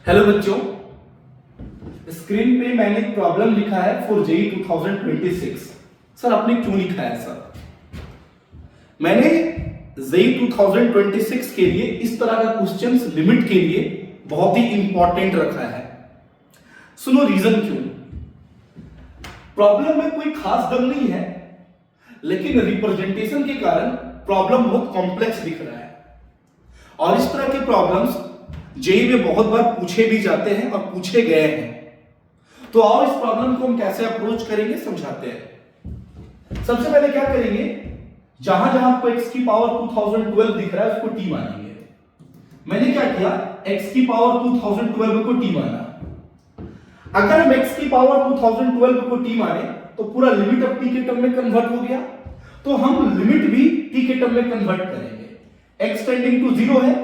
Hello बच्चों, screen पे मैंने एक प्रॉब्लम लिखा है फॉर जेई 2026। सर आपने क्यों लिखा है सर? मैंने जेई 2026 के लिए इस तरह का क्वेश्चंस लिमिट के लिए बहुत ही इंपॉर्टेंट रखा है। सुनो रीजन क्यों। प्रॉब्लम में कोई खास दम नहीं है, लेकिन रिप्रेजेंटेशन के कारण प्रॉब्लम बहुत कॉम्प्लेक्स दिख रहा है। और इस तरह के प्रॉब्लम्स जेई में बहुत बार पूछे भी जाते हैं और पूछे गए हैं। तो आओ इस प्रॉब्लम को हम कैसे अप्रोच करेंगे समझाते हैं। सबसे पहले क्या करेंगे, जहां जहां आपको x की पावर 2012 दिख रहा है उसको t मानेंगे। मैंने क्या किया, x की पावर 2012 को t माना। अगर हम x की पावर 2012 को t माने तो पूरा लिमिट अब t के टर्म में कन्वर्ट हो गया, तो हम लिमिट भी t के टर्म में कन्वर्ट करेंगे। x टेंडिंग टू 0 है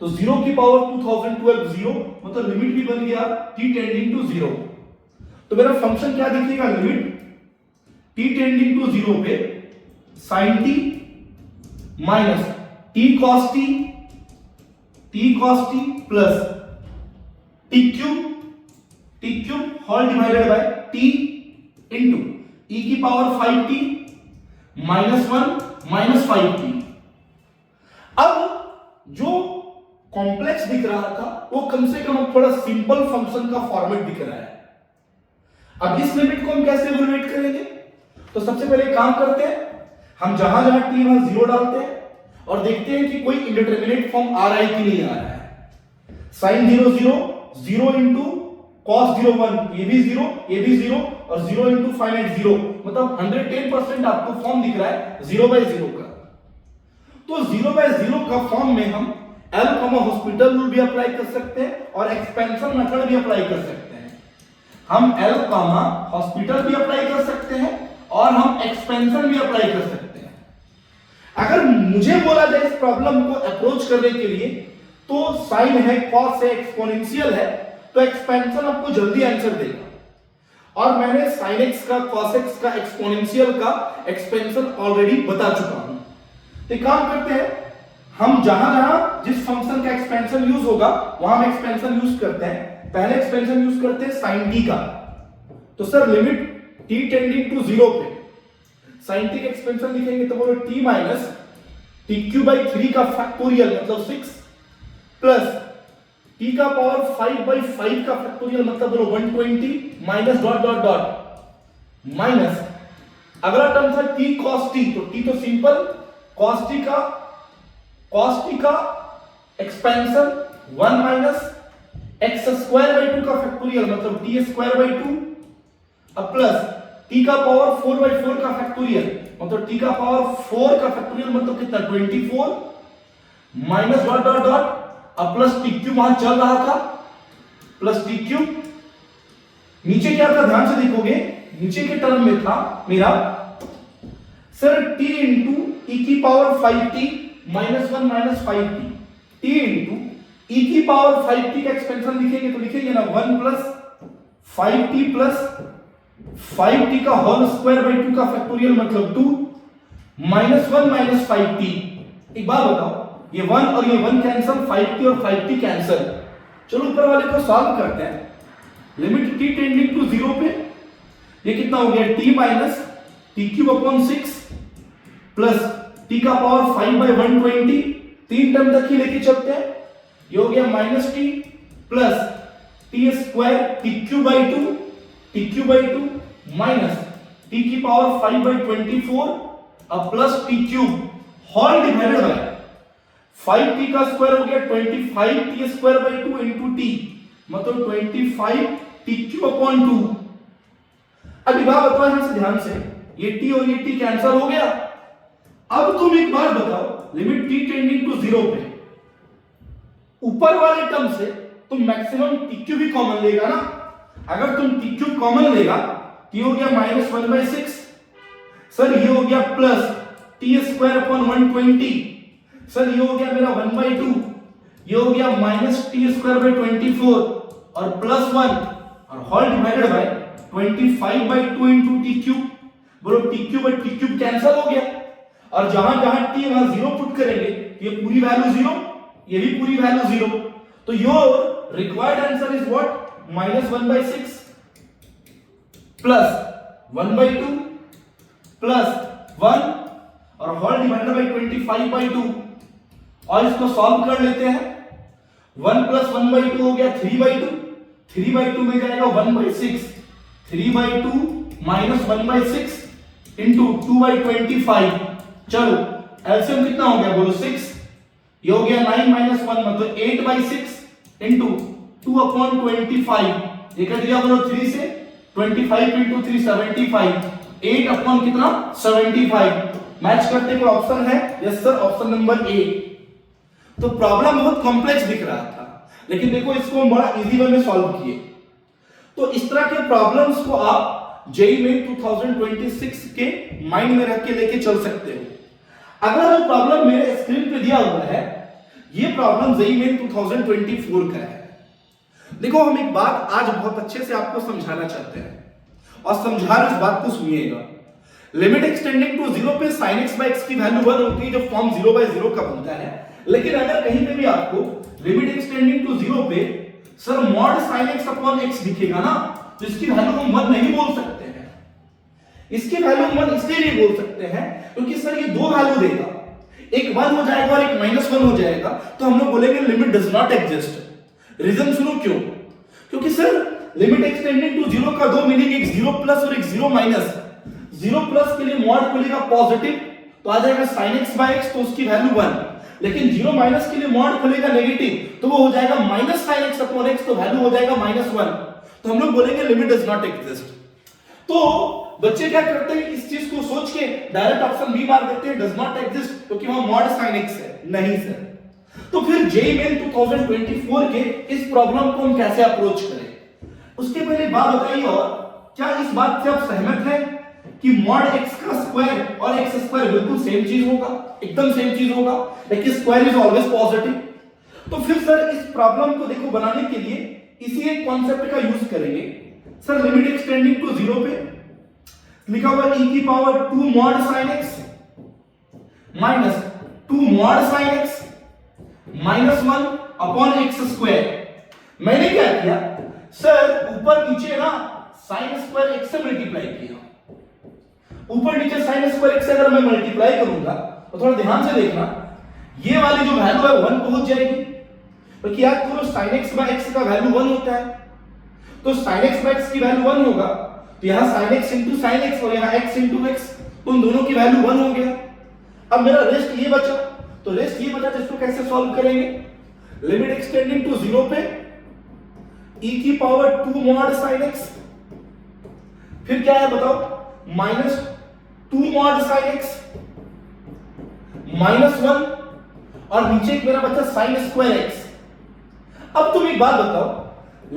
तो 0 की पावर 2012 0, मतलब लिमिट भी बन गया t टेंडिंग टू 0। तो मेरा फंक्शन क्या दिखेगा, लिमिट t टेंडिंग टू 0 पे sin t minus t cos t plus t cube whole divided by t into e की power 5t minus 1 minus 5t। अब जो कॉम्प्लेक्स दिख रहा था वो कम से कम थोड़ा सिंपल फंक्शन का फॉर्मेट दिख रहा है। अब इस लिमिट को हम कैसे इवैल्यूएट करेंगे, तो सबसे पहले काम करते हैं, हम जहां जहां t वहां 0 डालते हैं और देखते हैं कि कोई इंडिटरमिनेट फॉर्म आ रहा है कि नहीं आ रहा है। sin 0 0 0 इंटू cos 0 1, ये भी 0 ये भी 0 और 0 इंटू फाइनाइट 0, मतलब 110% आपको फॉर्म दिख रहा है 0/0 का। तो 0/0 का फॉर्म में हम एल हॉस्पिटल रूल भी अप्लाई कर सकते हैं और एक्सपेंशन मेथड भी अप्लाई कर सकते हैं। हम एल हॉस्पिटल भी अप्लाई कर सकते हैं और हम एक्सपेंशन भी अप्लाई कर सकते हैं। अगर मुझे बोला जाए इस प्रॉब्लम को अप्रोच करने के लिए, तो साइन है, कॉस है, एक्सपोनेंशियल है, तो एक्सपेंशन आपको जल्दी आंसर देगा। और मैंने साइन एक्स का, कॉस एक्स का, एक्सपोनेंशियल का एक्सपेंशन ऑलरेडी बता चुका हूं। तो काम करते हैं, हम जहां जहां जिस फंक्शन का एक्सपेंशन यूज होगा वहां हम एक्सपेंशन यूज करते हैं। पहले एक्सपेंशन यूज करते हैं sin t का, तो sir limit t tending to 0 पे sin t का एक्सपेंशन लिखेंगे तो बोलो t माइनस tq/3 का फैक्टोरियल मतलब 6 प्लस t का पावर 5/5 का फैक्टोरियल मतलब बोलो 120 minus dot dot dot minus अगला टर्म था t cos t, तो t तो सिंपल, cos t का एक्सपेंशन 1 माइनस x² 2 का फैक्टोरियल मतलब t²/2 अब प्लस t का पावर 4/4 का फैक्टोरियल मतलब t का पावर 4 का फैक्टोरियल मतलब कितना 24 माइनस डॉट डॉट डॉट अब प्लस t क्यूब वहां चल रहा था प्लस t क्यूब। नीचे क्या था ध्यान से देखोगे, नीचे के टर्म में था मेरा सर t इंटू e की power 5t minus 1 minus 5t, t into e की पावर 5t का एक्सपेंशन लिखेंगे तो लिखेंगे ना 1 प्लस 5t प्लस 5t का होल स्क्वायर बाय 2 का फैक्टोरियल मतलब 2 माइनस 1 माइनस 5t। एक बात बताओ, ये 1 और ये 1 कैंसिल, 5t और 5t कैंसिल। चलो ऊपर वाले को सॉल्व करते हैं। लिमिट t टेंडिंग टू 0 पे ये कितना हो गया t minus t³ 6 plus t का पावर 5/120, 3 टर्म तक ही लेके चलते हैं, ये हो गया minus t plus t² tq/2 minus t की पावर 5/24 अब plus t³ whole divided bye 5t का स्क्वायर हो गया 25t²/2 इंटू t मतलब 25t³/2। अब बात बताओ यहां से ध्यान से, ये t और ये t कैंसिल हो गया। अब तुम एक बार बताओ, लिमिट t टेंडिंग टू 0 पे ऊपर वाले टर्म से तुम मैक्सिमम tq भी कॉमन लेगा ना। अगर तुम tq कॉमन लेगा तो ये हो गया माइनस 1/6, सर ये हो गया प्लस t²/120, सर ये हो गया मेरा 1/2, ये हो गया माइनस t²/24 और प्लस 1 और whole divided bye 25/2 into t³। बोलो t³ कैंसिल हो गया और जहां जहां t वहां 0 पुट करेंगे ये पूरी वैल्यू 0, ये भी पूरी वैल्यू 0, तो your required answer is what -1/6 plus 1/2 plus 1 और होल डिवाइडेड बाय 25/2 और इसको सॉल्व कर लेते हैं। 1 + 1/2 हो गया 3/2, 3/2 में जाएगा 1/6, 3/2 - 1/6 इंटू 2/25। चलो एलसीएम कितना हो गया बोलो 6, ये हो गया 9 - 1 मतलब 8/6 इंटू 2/25, ये कट गया बोलो 3 से, 25 इंटू 3 75, 8 कितना 75। मैच करते कोई ऑप्शन है? Yes sir, option number A. तो प्रॉब्लम बहुत कॉम्प्लेक्स दिख रहा था, लेकिन देखो इसको हम बड़ा इजी वे में सॉल्व किए। तो इस तरह के प्रॉब्लम्स को आप जेईई मेन 2026 के माइंड में रख के लेके चल सकते हो। अगला जो प्रॉब्लम मेरे स्क्रीन पे दिया हुआ है, ये प्रॉब्लम जेईई मेन 2024 का है। देखो हम एक बात आज बहुत अच्छे से आपको समझाना चाहते हैं और समझा रहे इस बात को सुनिएगा। लिमिट एक्सटेंडिंग टू 0 पे sin x x की वैल्यू 1 होती है जो फॉर्म 0/0 का बनता है। लेकिन अगर कहीं पे भी आपको लिमिट एक्सटेंडिंग टू 0 पे sir mod sin x x दिखेगा ना, तो इसकी वैल्यू हम 1 नहीं बोल सकते हैं। इसकी वैल्यू 1 इसलिए नहीं बोल सकते हैं क्योंकि सर ये दो वैल्यू देगा, एक 1 हो जाएगा और एक -1 हो जाएगा, तो हम लोग बोलेंगे limit does not exist. Reason सुनो क्यों? क्योंकि सर लिमिट एक्सटेंडिंग टू 0 का दो मीनिंग, एक 0+ और एक 0-। 0+ के लिए मॉड खुलेगा पॉजिटिव तो आ जाएगा sin x x, तो उसकी वैल्यू 1। लेकिन 0- के लिए मॉड खुलेगा नेगेटिव तो वो हो जाएगा -sin x x, तो वैल्यू हो जाएगा -1। तो हम लोग बोलेंगे लिमिट डज नॉट एग्जिस्ट। तो बच्चे क्या करते हैं, इस चीज को सोच के डायरेक्ट ऑप्शन बी मार देते हैं, डज नॉट एग्जिस्ट, क्योंकि वहां mod sin x है। नहीं सर। तो फिर जेईई मेन 2024 के इस प्रॉब्लम को हम कैसे अप्रोच करें, उसके पहले बात बताइए। और क्या इस बात से आप सहमत हैं कि mod x का स्क्वायर और x स्क्वायर बिल्कुल सेम चीज होगा, एकदम सेम चीज होगा, लेकिन स्क्वायर इज ऑलवेज पॉजिटिव। तो फिर सर इस प्रॉब्लम को देखो बनाने के लिए इसी एक कॉन्सेप्ट का यूज करेंगे। सर लिमिट एक्सटेंडिंग टू 0 पे लिखा हुआ e⁻² mod sin x minus 2 mod sin x -1 x square. मैंने क्या किया सर, ऊपर नीचे ना sin स्क्वायर x से मल्टीप्लाई किया। ऊपर नीचे sin स्क्वायर x से अगर मैं मल्टीप्लाई करूंगा तो थोड़ा ध्यान से देखना, ये वाली जो वैल्यू है 1 पहुंच जाएगी, क्योंकि याद करो sin x का वैल्यू 1 होता है। तो sin x की वैल्यू 1 होगा, तो यहां sin x into sin x और यहां x into x, उन दोनों की वैल्यू 1 हो गया। अब मेरा रेस्ट ये बचा, तो रेस्ट ये बचा, इसको कैसे सॉल्व करेंगे? लिमिट एक्सटेंडिंग टू 0 पे e⁻² mod sin x, फिर क्या है बताओ, -2 mod sin x -1 और नीचे एक मेरा बचा sin स्क्वायर x। अब तुम एक बात बताओ,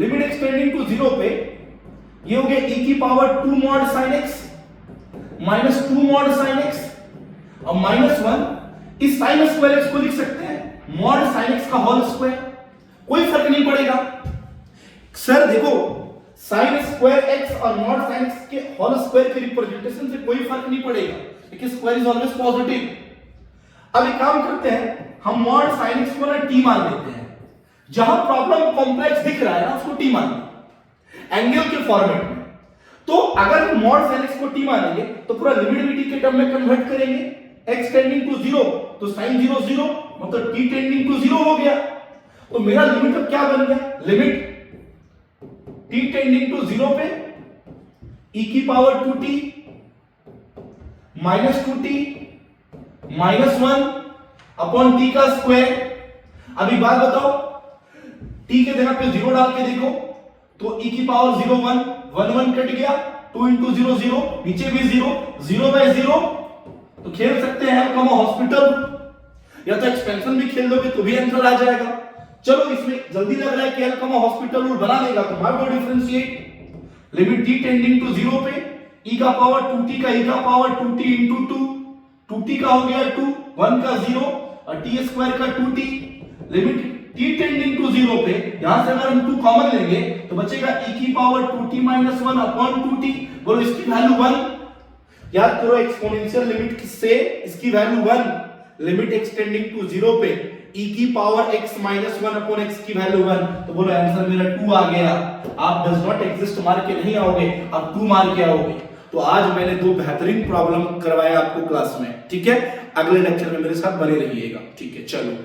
लिमिट एक्सटेंडिंग टू 0 पे ये हो गया e⁻² mod sin x -2 mod sin x और -1, इस sin स्क्वायर x को लिख सकते हैं mod sin x का होल स्क्वायर, कोई फर्क नहीं पड़ेगा। सर देखो sin स्क्वायर x और mod sin x के होल स्क्वायर के रिप्रेजेंटेशन से कोई फर्क नहीं पड़ेगा, क्योंकि स्क्वायर इज ऑलवेज पॉजिटिव। अब एक काम करते हैं, हम mod sin x को ना t मान लेते हैं, जहां प्रॉब्लम कॉम्प्लेक्स दिख रहा है ना उसको t मान लो एंगल के फॉर्मेट में। तो अगर हम mod sin x को t मानेंगे तो पूरा लिमिट भी t के टर्म में कन्वर्ट करेंगे, x टेंडिंग टू 0 तो sin 0 0 मतलब t टेंडिंग टू 0 हो गया। तो मेरा लिमिट अब क्या बन गया, लिमिट t टेंडिंग टू 0 पे e⁻²t -2t -1 अपॉन t का स्क्वायर। अभी बात बताओ, t के जगह पे 0 डाल के देखो तो e⁻0 1 1 कट गया, 2 into 0 0, नीचे भी 0 0/0। तो खेल सकते हैं हम हॉस्पिटल, या तो एक्सपेंशन भी खेल लोगे तो भी आंसर आ जाएगा। चलो इसमें जल्दी लग रहा है कि एल हॉस्पिटल रूल बना देगा, तो मार दो differentiate. Limit t tending to 0 पे e⁻²t का e⁻²t into 2, 2t का हो गया 2, 1 का 0 और t स्क्वायर का 2t। Limit t tending to 0 पे यहां से अगर हम 2 कॉमन लेंगे तो बचेगा e⁻²t -1 अपॉन 2t। बोलो इसकी वैल्यू 1। याद करो एक्सपोनेंशियल लिमिट से इसकी वैल्यू 1। लिमिट एक्सटेंडिंग टू 0 पे e की power x minus 1 upon x की वैल्यू 1, तो बोलो आंसर मेरा 2 आ गया। आप डज नॉट एग्जिस्ट मार के नहीं आओगे, आप 2 मार के आओगे। तो आज मैंने 2 बेहतरीन प्रॉब्लम करवाया आपको क्लास में, ठीक है। अगले लेक्चर में मेरे साथ बने रहिएगा, ठीक है। चलो।